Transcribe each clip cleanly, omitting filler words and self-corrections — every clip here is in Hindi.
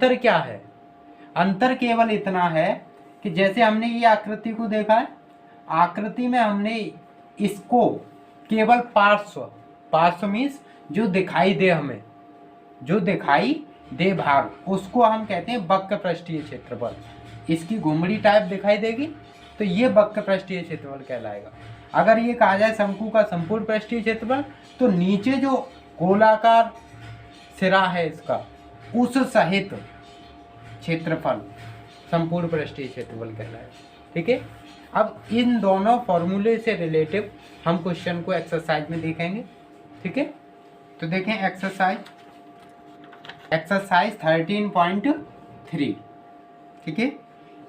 अंतर क्या है? अंतर केवल इतना है कि जैसे हमने ये आकृति को देखा है, आकृति में हमने इसको केवल पार्श्व मीन्स जो दिखाई दे, हमें जो दिखाई दे भाग, उसको हम कहते हैं वक्र पृष्ठीय क्षेत्रफल। इसकी घुंगड़ी टाइप दिखाई देगी तो ये वक्र पृष्ठीय क्षेत्रफल कहलाएगा। अगर ये कहा जाए शंकु का संपूर्ण पृष्ठीय क्षेत्रफल, तो नीचे जो गोलाकार सिरा है इसका, उस सहित क्षेत्रफल संपूर्ण पृष्ठीय क्षेत्रफल कहलाएगा। ठीक है, अब इन दोनों फॉर्मूले से रिलेटिव हम क्वेश्चन को एक्सरसाइज में देखेंगे। ठीक है, तो देखें एक्सरसाइज 13.3। ठीक है,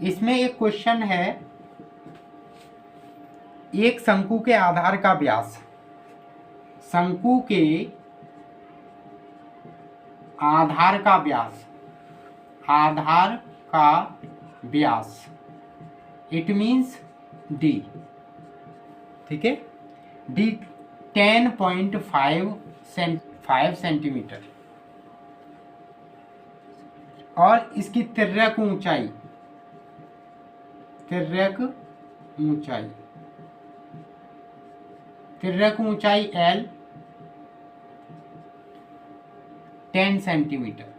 इसमें एक क्वेश्चन है, एक शंकु के आधार का व्यास, शंकु के आधार का व्यास, आधार का व्यास इट मीन्स डी। ठीक है, डी 10.5 सेंटीमीटर और इसकी तिर्यक ऊंचाई L 10 सेंटीमीटर।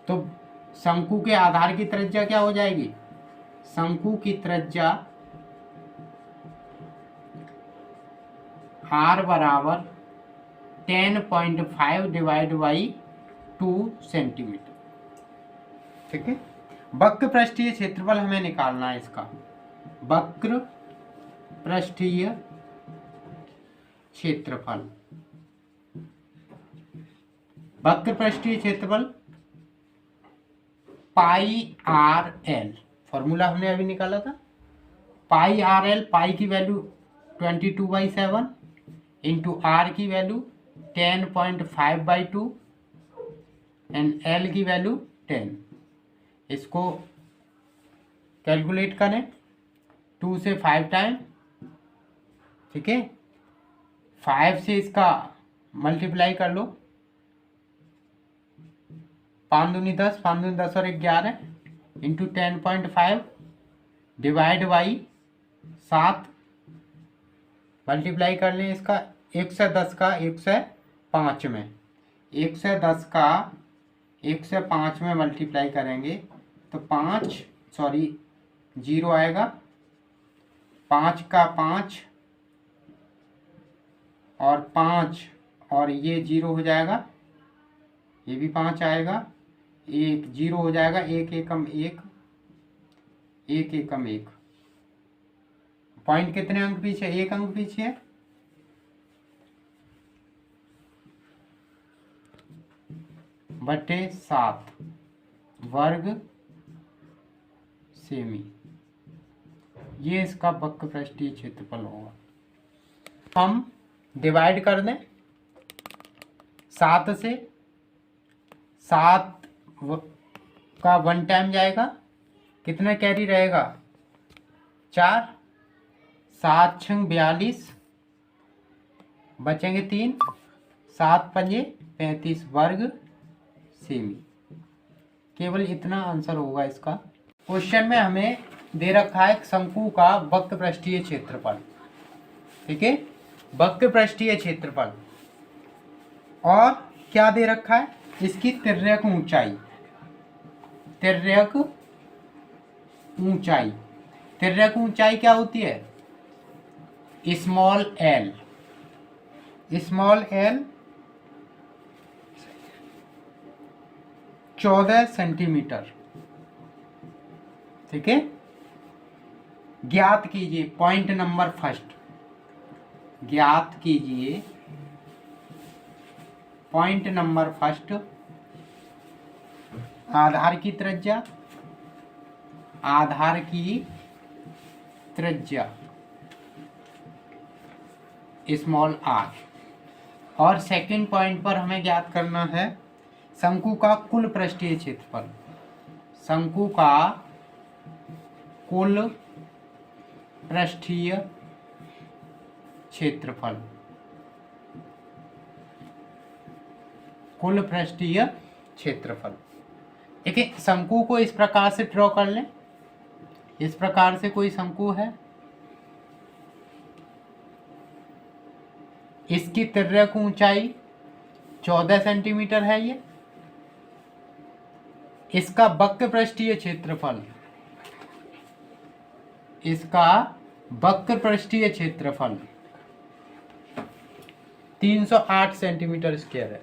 तो शंकु के आधार की त्रिज्या क्या हो जाएगी? शंकु की त्रिज्या r बराबर 10.5 डिवाइड बाई 2 सेंटीमीटर। ठीक है, वक्र पृष्ठीय क्षेत्रफल हमें निकालना है इसका। वक्र पृष्ठीय क्षेत्रफल, वक्र पृष्ठीय क्षेत्रफल पाई आर एल, फॉर्मूला हमने अभी निकाला था। पाई आर एल, पाई की वैल्यू 22/7 इंटू आर की वैल्यू 10.5/2 एंड एल की वैल्यू 10। इसको कैलकुलेट करें 2 से 5 टाइम। ठीक है, 5 से इसका मल्टीप्लाई कर लो, 5 दूनी 10, 5 दूनी 10 और 11 इंटू 10.5 डिवाइड बाई 7, मल्टीप्लाई कर लें इसका 110 का 105 में, 110 का 105 में मल्टीप्लाई करेंगे तो 0 आएगा, 5 का 5 और 5 और ये 0 हो जाएगा, ये भी 5 आएगा, 1 0 हो जाएगा, 1 एकम 1, 1 एकम 1। पॉइंट कितने अंक पीछे? 1 अंक पीछे है। बटे 7 वर्ग सेमी, ये इसका वक्र पृष्ठीय क्षेत्रफल होगा। हम डिवाइड कर दें 7 से, 7 का 1 टाइम जाएगा, कितना कैरी रहेगा? 4, 7 छंग 42, बचेंगे 3, 7 पंजे 35 वर्ग सेमी। केवल इतना आंसर होगा इसका। क्वेश्चन में हमें दे रखा है शंकु का वक्र पृष्ठीय क्षेत्रफल। ठीक है, वक्र पृष्ठीय क्षेत्रफल, और क्या दे रखा है? इसकी तिर्यक ऊंचाई, तिर्यक ऊंचाई क्या होती है? Small L 14 centimetre. ठीक है, ज्ञात कीजिए पॉइंट नंबर फर्स्ट, ज्ञात कीजिए पॉइंट नंबर फर्स्ट, आधार की त्रिज्या, आधार की त्रिज्या स्मॉल आर। और सेकंड पॉइंट पर हमें ज्ञात करना है शंकु का कुल पृष्ठीय क्षेत्रफल, शंकु का कुल पृष्ठीय क्षेत्रफल, कुल पृष्ठीय क्षेत्रफल। ठीक है, शंकु को इस प्रकार से ड्रॉ कर लें। इस प्रकार से कोई शंकु है, इसकी तिर्यक ऊंचाई 14 सेंटीमीटर है ये। इसका वक्र पृष्ठीय क्षेत्रफल, इसका वक्र पृष्ठीय क्षेत्रफल 308 सेंटीमीटर स्क्वायर है।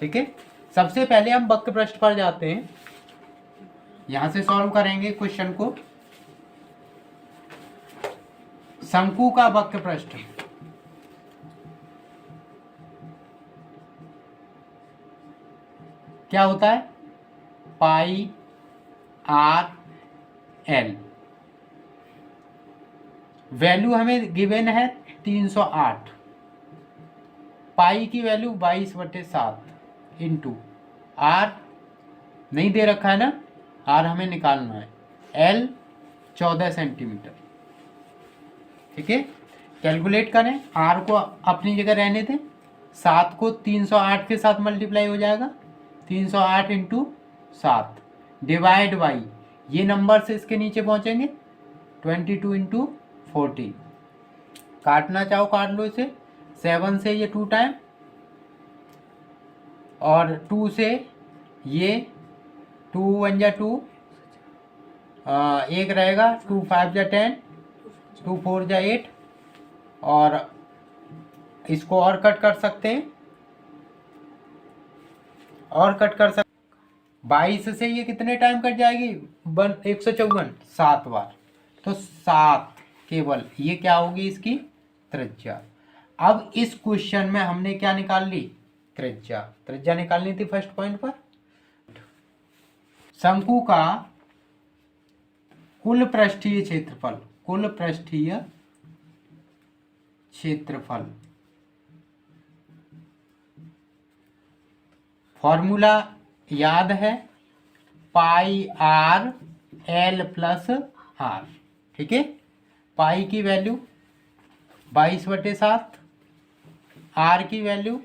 ठीक है, सबसे पहले हम वक्र पृष्ठ पर जाते हैं, यहां से सॉल्व करेंगे क्वेश्चन को। शंकु का वक्र पृष्ठ क्या होता है, पाई आर एल। वैल्यू हमें गिवन है 308, पाई की वैल्यू 22/7 इंटू आर नहीं दे रखा है ना, आर हमें निकालना है, एल 14 सेंटीमीटर। ठीक है, कैलकुलेट करें, आर को अपनी जगह रहने दें, 7 को 308 के साथ मल्टीप्लाई हो जाएगा, 308 इंटू 7 डिवाइड बाई, ये नंबर से इसके नीचे पहुंचेंगे 22 इंटू 14। काटना चाहो काट लो इसे, 7 से ये 2 टाइम और 2 से ये 2 1 जा 2, एक रहेगा, 2 5 जा 10, 2 4 जा 8, और इसको और कट कर सकते हैं, और कट कर सकते। 22 से ये कितने टाइम कट जाएगी, 154, 7 बार, तो 7 केवल ये क्या होगी इसकी त्रिज्या। अब इस क्वेश्चन में हमने क्या निकाल ली, त्रिज्या। त्रिज्या निकालनी थी फर्स्ट पॉइंट पर। शंकु का कुल पृष्ठीय क्षेत्रफल, कुल पृष्ठीय क्षेत्रफल, फॉर्मूला याद है, पाई आर एल प्लस आर। ठीक है, पाई की वैल्यू 22/7, आर की वैल्यू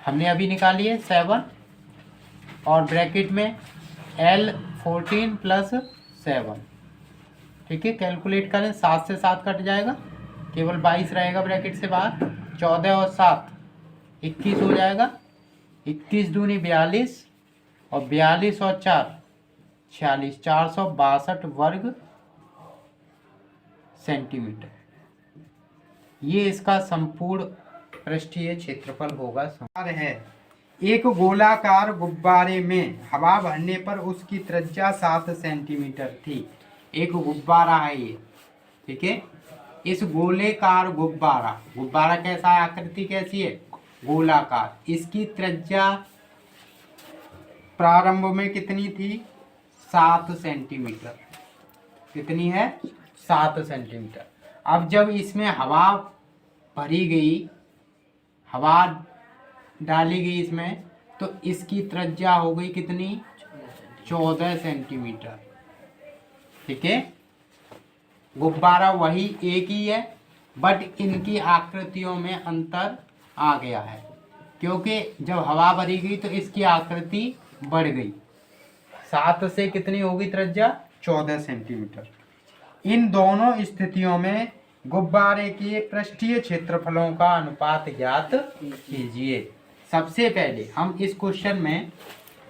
हमने अभी निकाली है 7, और ब्रैकेट में एल 14 प्लस 7। ठीक है, कैलकुलेट करें, 7 से 7 कट जाएगा, केवल 22 रहेगा ब्रैकेट से बाहर, 14 और 7 21 हो जाएगा, 21 दूनी 42, और 42 और 4 46, 462 वर्ग सेंटीमीटर। ये इसका संपूर्ण पृष्ठीय क्षेत्रफल होगा। है, एक गोलाकार गुब्बारे में हवा भरने पर उसकी त्रिज्या 7 सेंटीमीटर थी। एक गुब्बारा है ये, ठीक है, इस गोलेकार गुब्बारा, गुब्बारा कैसा है, आकृति कैसी है, गोलाकार, इसकी त्रिज्या प्रारंभ में कितनी थी, 7 सेंटीमीटर। कितनी है, 7 सेंटीमीटर। अब जब इसमें हवा भरी गई, हवा डाली गई इसमें, तो इसकी त्रिज्या हो गई कितनी, 14 सेंटीमीटर। ठीक है, गुब्बारा वही एक ही है, बट इनकी आकृतियों में अंतर आ गया है, क्योंकि जब हवा भरी गई तो इसकी आकृति बढ़ गई, 7 से कितनी होगी त्रिज्या, 14 सेंटीमीटर। इन दोनों स्थितियों में गुब्बारे के पृष्ठीय क्षेत्रफलों का अनुपात ज्ञात कीजिए। सबसे पहले हम इस क्वेश्चन में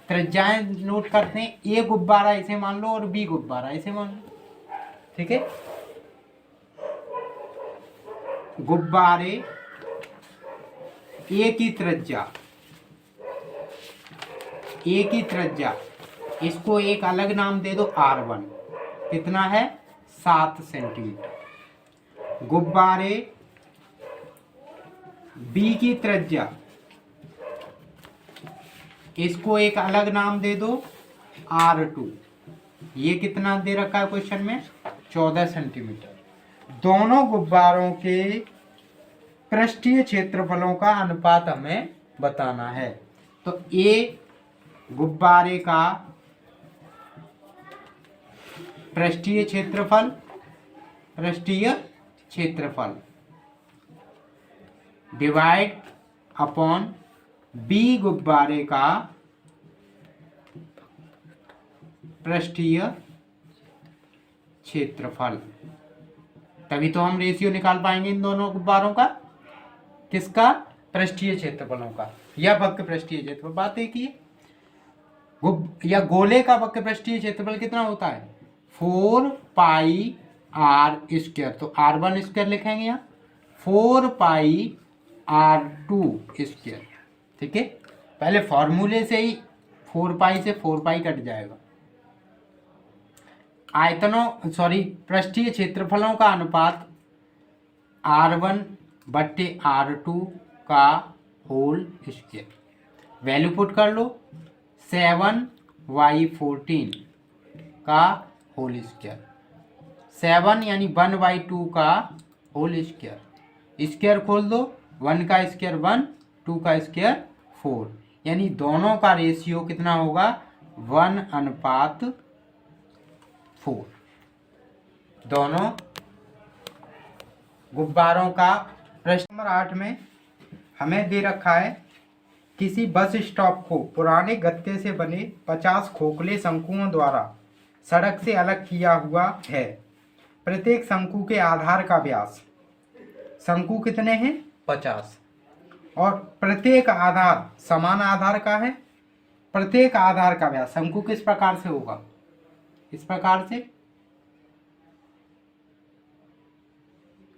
त्रिज्याएं नोट करते हैं, ए गुब्बारा ऐसे मान लो और बी गुब्बारा ऐसे मान लो। ठीक है, गुब्बारे ए की त्रिज्या, ए की त्रिज्या, इसको एक अलग नाम दे दो R1, कितना है, 7 सेंटीमीटर। गुब्बारे बी की त्रिज्या, इसको एक अलग नाम दे दो R2, ये कितना दे रखा है क्वेश्चन में, 14 सेंटीमीटर। दोनों गुब्बारों के पृष्ठीय क्षेत्रफलों का अनुपात हमें बताना है। तो ए गुब्बारे का पृष्ठीय क्षेत्रफल, पृष्ठीय क्षेत्रफल डिवाइड अपॉन बी गुब्बारे का पृष्ठीय क्षेत्रफल। तभी तो हम रेशियो निकाल पाएंगे इन दोनों गुब्बारों का। किसका? पृष्ठीय क्षेत्रफलों का या वक्र पृष्ठीय क्षेत्रफल। बात एक ही है। या गोले का वक्र पृष्ठीय क्षेत्रफल कितना होता है? 4 पाई आर स्क्वायर। तो r1 स्क्वायर लिखेंगे यहाँ, 4 पाई r2 स्क्वायर। ठीक है, पहले फॉर्मूले से ही 4 पाई से 4 पाई कट जाएगा। पृष्ठीय क्षेत्रफलों का अनुपात r1 बट्टे r2 का होल स्क्वायर। वैल्यू पुट कर लो, 7/14 का होल स्क्वायर। 7 यानी 1/2 का होल स्क्वायर। स्क्वायर खोल दो, 1 का स्क्वायर 1, 2 का स्क्वायर 4, यानी दोनों का रेशियो कितना होगा? 1:4। दोनों गुब्बारों का। प्रश्न नंबर 8 में हमें दे रखा है, किसी बस स्टॉप को पुराने गत्ते से बने 50 खोखले शंकुओं द्वारा सड़क से अलग किया हुआ है। प्रत्येक शंकु के आधार का व्यास, शंकु कितने हैं? 50, और प्रत्येक आधार समान आधार का है। प्रत्येक आधार का व्यास शंकु किस प्रकार से होगा? इस प्रकार से।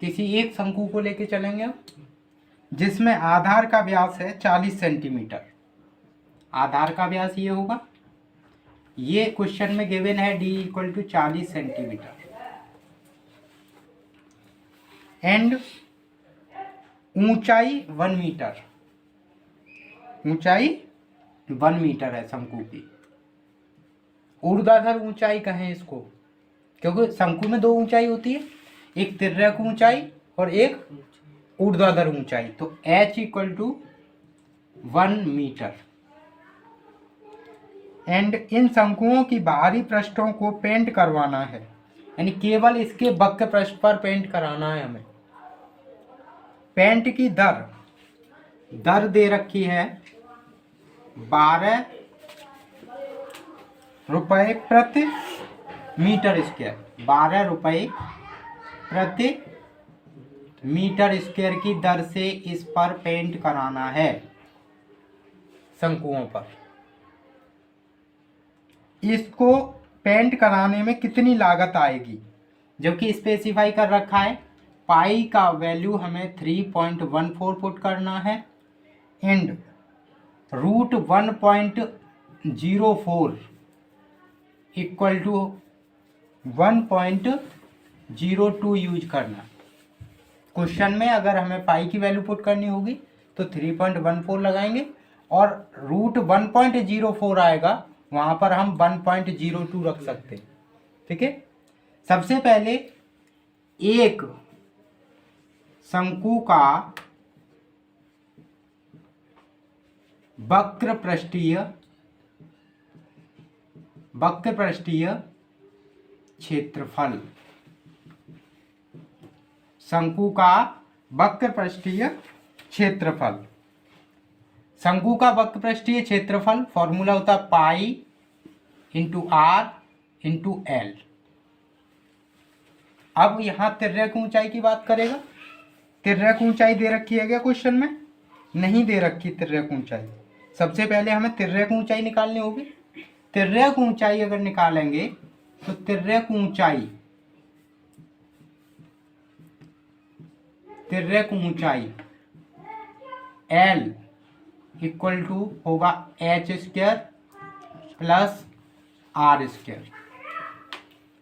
किसी एक शंकु को लेके चलेंगे जिसमें आधार का व्यास है 40 सेंटीमीटर। आधार का व्यास ये होगा। ये क्वेश्चन में गिवन है d = 40 सेंटीमीटर। एंड ऊंचाई 1 मीटर। ऊंचाई 1 मीटर है शंकु की। ऊर्ध्वाधर ऊंचाई कहें इसको, क्योंकि शंकु में 2 ऊंचाई होती है, एक तिर्यक ऊंचाई और एक ऊर्ध्वाधर ऊंचाई। तो h = 1 मीटर। एंड इन शंकुओं की बाहरी पृष्ठों को पेंट करवाना है, यानी केवल इसके वक्र पृष्ठ पर पेंट कराना है हमें। पेंट की दर दे रखी है 12 रुपये प्रति मीटर स्क्वायर। 12 रुपये प्रति मीटर स्क्वायर की दर से इस पर पेंट कराना है शंकुओं पर। इसको पेंट कराने में कितनी लागत आएगी? जबकि स्पेसिफाई कर रखा है, पाई का वैल्यू हमें 3.14 पुट करना है एंड √1.04 इक्वल टू 1.02 यूज करना। क्वेश्चन में अगर हमें पाई की वैल्यू पुट करनी होगी तो 3.14 लगाएंगे, और √1.04 आएगा, वहां पर हम 1.02 रख सकते हैं। ठीक है, सबसे पहले एक शंकु का वक्र पृष्ठीय क्षेत्रफल। शंकु का वक्र पृष्ठीय क्षेत्रफल। शंकु का वक्र पृष्ठीय क्षेत्रफल फॉर्मूला होता है पाई × r × l। अब यहां तिर्यक ऊंचाई की बात करेगा। तिर्यक ऊंचाई दे रखी है क्या क्वेश्चन में? नहीं दे रखी तिर्यक ऊंचाई। सबसे पहले हमें तिर्यक ऊंचाई निकालनी होगी। तिर्यक ऊंचाई अगर निकालेंगे तो तिर्यक ऊंचाई L इक्वल टू होगा h² प्लस r²।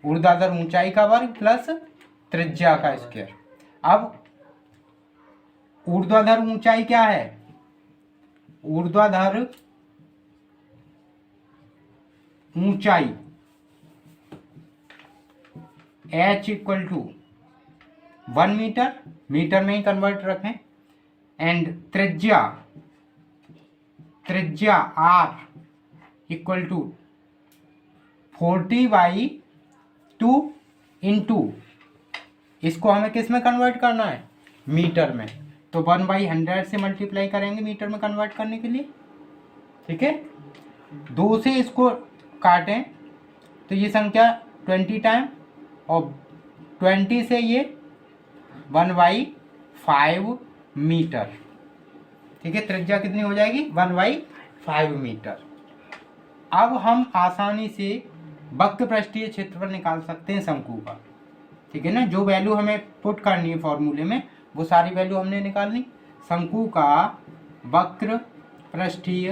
ऊर्ध्वाधर ऊंचाई का वर्ग प्लस त्रिज्या का स्क्वायर। अब ऊर्ध्वाधर ऊंचाई क्या है? ऊर्ध्वाधर ऊंचाई h = 1 मीटर, मीटर में ही कन्वर्ट रखें, एंड त्रिज्या r इक्वल टू 40/2 इंटू, इसको हमें किस में कन्वर्ट करना है? मीटर में। तो 1/100 से मल्टीप्लाई करेंगे मीटर में कन्वर्ट करने के लिए। ठीक है, 2 से इसको काटें तो ये संख्या 20 टाइम, और 20 से ये 1/5 मीटर। ठीक है, त्रिज्या कितनी हो जाएगी? 1/5 मीटर। अब हम आसानी से वक्र पृष्ठीय क्षेत्रफल निकाल सकते हैं शंकु का। ठीक है ना, जो वैल्यू हमें पुट करनी है फॉर्मूले में वो सारी वैल्यू हमने निकालनी। शंकु का वक्र पृष्ठीय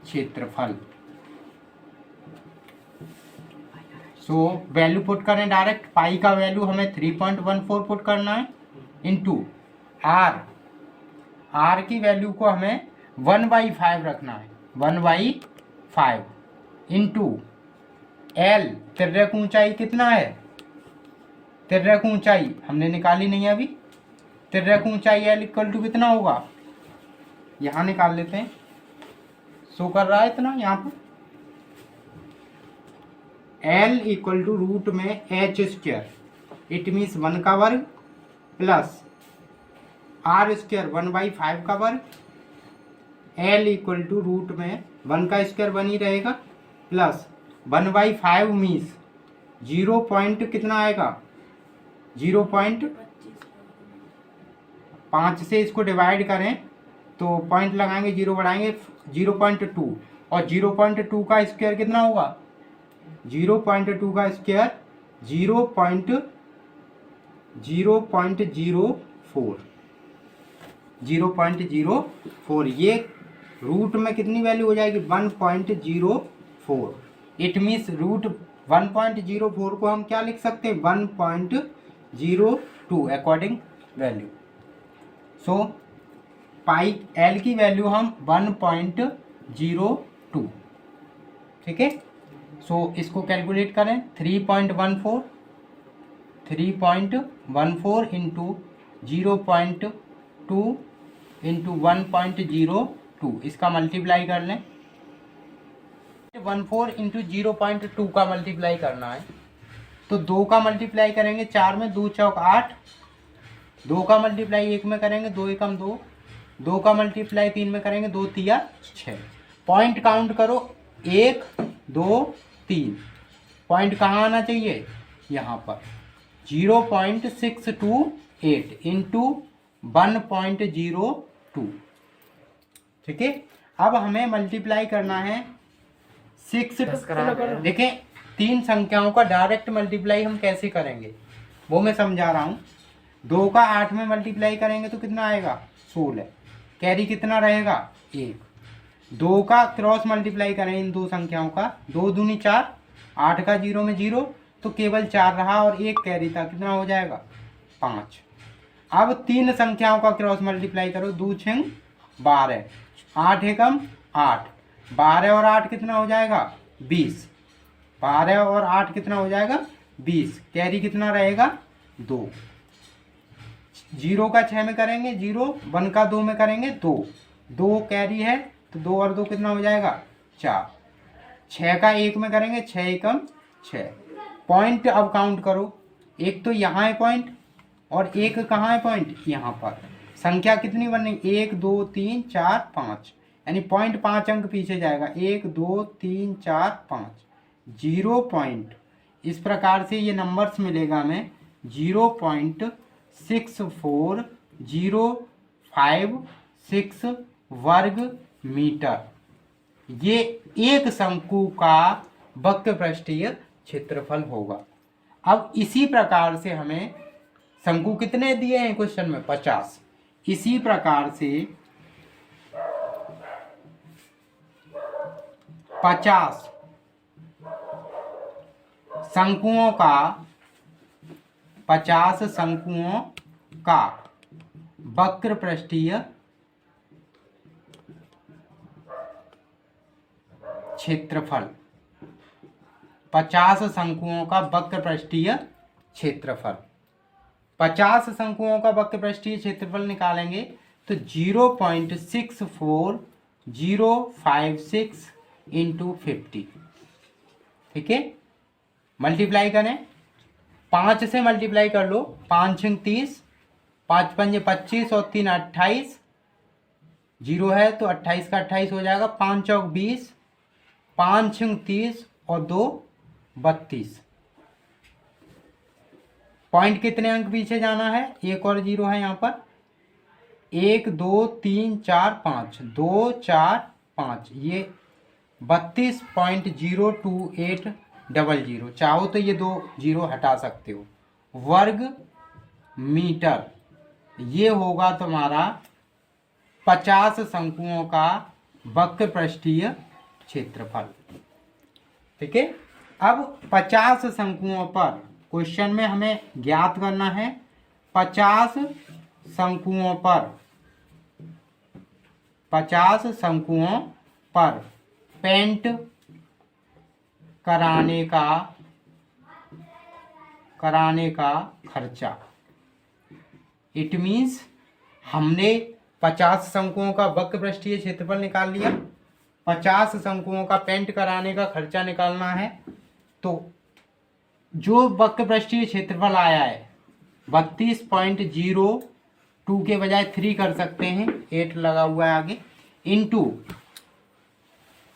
क्षेत्रफल, सो वैल्यू पुट करें डायरेक्ट। पाई का वैल्यू हमें 3.14 पुट करना है, इंटू आर की वैल्यू को हमें 1/5 रखना है, 1/5 इंटू एल, तिर्यक ऊंचाई कितना है? तिर्यक ऊंचाई हमने निकाली नहीं है अभी। तिर्यक ऊंचाई एल इक्वल टू कितना होगा? यहाँ निकाल लेते हैं, शो कर रहा है इतना यहाँ पर। एल इक्वल टू रूट में एच स्क्वायर, इट मीन्स 1 का वर्ग, प्लस आर स्क्वायर 1/5 का वर्ग। एल इक्वल टू रूट में 1 का स्क्वायर 1 ही रहेगा, प्लस 1/5 मीन्स 0 पॉइंट कितना आएगा? 0.5 से इसको डिवाइड करें तो पॉइंट लगाएंगे, 0 बढ़ाएंगे 0.2, और 0.2 का स्क्वायर कितना होगा? 0.2 का स्क्वायर 0.04, 0.04। ये रूट में कितनी वैल्यू हो जाएगी? 1.04। इट मीन्स रूट 1.04 को हम क्या लिख सकते हैं? 1.02 अकॉर्डिंग वैल्यू। सो पाई एल की वैल्यू हम 1.02। ठीक है, सो इसको कैलकुलेट करें। 3.14 इंटू 0.2 इंटू 1.02, इसका मल्टीप्लाई कर लें। 14 इंटू 0.2 का मल्टीप्लाई करना है तो 2 का मल्टीप्लाई करेंगे 4 में, 2 चौक 8, 2 का मल्टीप्लाई 1 में करेंगे, 2 एकम 2, 2 का मल्टीप्लाई 3 में करेंगे, 2 तिया 6। पॉइंट काउंट करो, 1 2 3। पॉइंट कहाँ आना चाहिए? यहाँ पर 0.628 इंटू 1.02। ठीक है, अब हमें मल्टीप्लाई करना है 6। देखें, 3 संख्याओं का डायरेक्ट मल्टीप्लाई हम कैसे करेंगे वो मैं समझा रहा हूँ। 2 का 8 में मल्टीप्लाई करेंगे तो कितना आएगा? 16। कैरी कितना रहेगा? 1। 2 का क्रॉस मल्टीप्लाई करें इन 2 संख्याओं का, 2 दूनी 4, 8 का 0 में 0, तो केवल 4 रहा और 1 कैरी था, कितना हो जाएगा? 5। अब 3 संख्याओं का क्रॉस मल्टीप्लाई करो, 2 6 12, 8 एकम 8, 12 और 8 कितना हो जाएगा? 20। 12 और 8 कितना हो जाएगा? 20। कैरी कितना रहेगा? 2। 0 का 6 में करेंगे 0, 1 का 2 में करेंगे 2, 2 कैरी है तो 2 और 2 कितना हो जाएगा? 4। 6 का 1 में करेंगे 6 एकम 6। पॉइंट अब काउंट करो, एक तो यहाँ है पॉइंट और एक कहाँ है पॉइंट? यहाँ पर। संख्या कितनी बननी? 1 2 3 4 5, यानी पॉइंट 5 अंक पीछे जाएगा। 1 2 3 4 5, 0 पॉइंट, इस प्रकार से ये नंबर्स मिलेगा हमें 0.6405 वर्ग मीटर। ये एक शंकु का वक्र पृष्ठीय क्षेत्रफल होगा। अब इसी प्रकार से हमें शंकु कितने दिए हैं क्वेश्चन में? 50। इसी प्रकार से 50 शंकुओं का 50 शंकुओं का वक्र पृष्ठीय क्षेत्रफल, 50 शंकुओं का वक्र पृष्ठीय क्षेत्रफल। 50 शंकुओं का वक्र पृष्ठीय क्षेत्रफल निकालेंगे तो 0.64056 इंटू 50। ठीक है, मल्टीप्लाई करें, 5 से मल्टीप्लाई कर लो, 5 6 30, 5 पंजे 25 और 3 28, 0 है तो 28 का 28 हो जाएगा, 5 चौक 20, 5 छंग 30 और 2 32। पॉइंट कितने अंक पीछे जाना है, एक और 0 है यहाँ पर, 1 2 3 4 5, 2 4 5, ये 32.02800। चाहो तो ये 2 0 हटा सकते हो। वर्ग मीटर, ये होगा तुम्हारा 50 शंकुओं का वक्र पृष्ठीय क्षेत्रफल। ठीक है, अब 50 शंकुओं पर क्वेश्चन में हमें ज्ञात करना है 50 शंकुओं पर पेंट कराने का खर्चा। इट मीन्स हमने 50 शंकुओं का वक्र पृष्ठीय क्षेत्रफल निकाल लिया, 50 शंकुओं का पेंट कराने का खर्चा निकालना है। तो जो वक्र पृष्ठीय क्षेत्रफल आया है 32.02 के बजाय 3 कर सकते हैं, 8 लगा हुआ है आगे, इनटू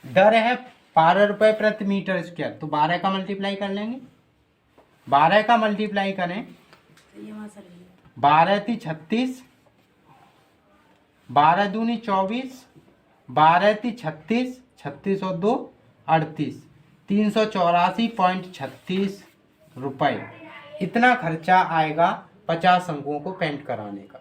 दर है 12 रुपये प्रति मीटर स्क्वायर। तो 12 का मल्टीप्लाई कर लेंगे, 12 का मल्टीप्लाई करें, 12 × 36, 12 दूनी 24, 12 × 36, 36 और 2 38, 384.36 रुपये। इतना खर्चा आएगा 50 अंकों को पेंट कराने का।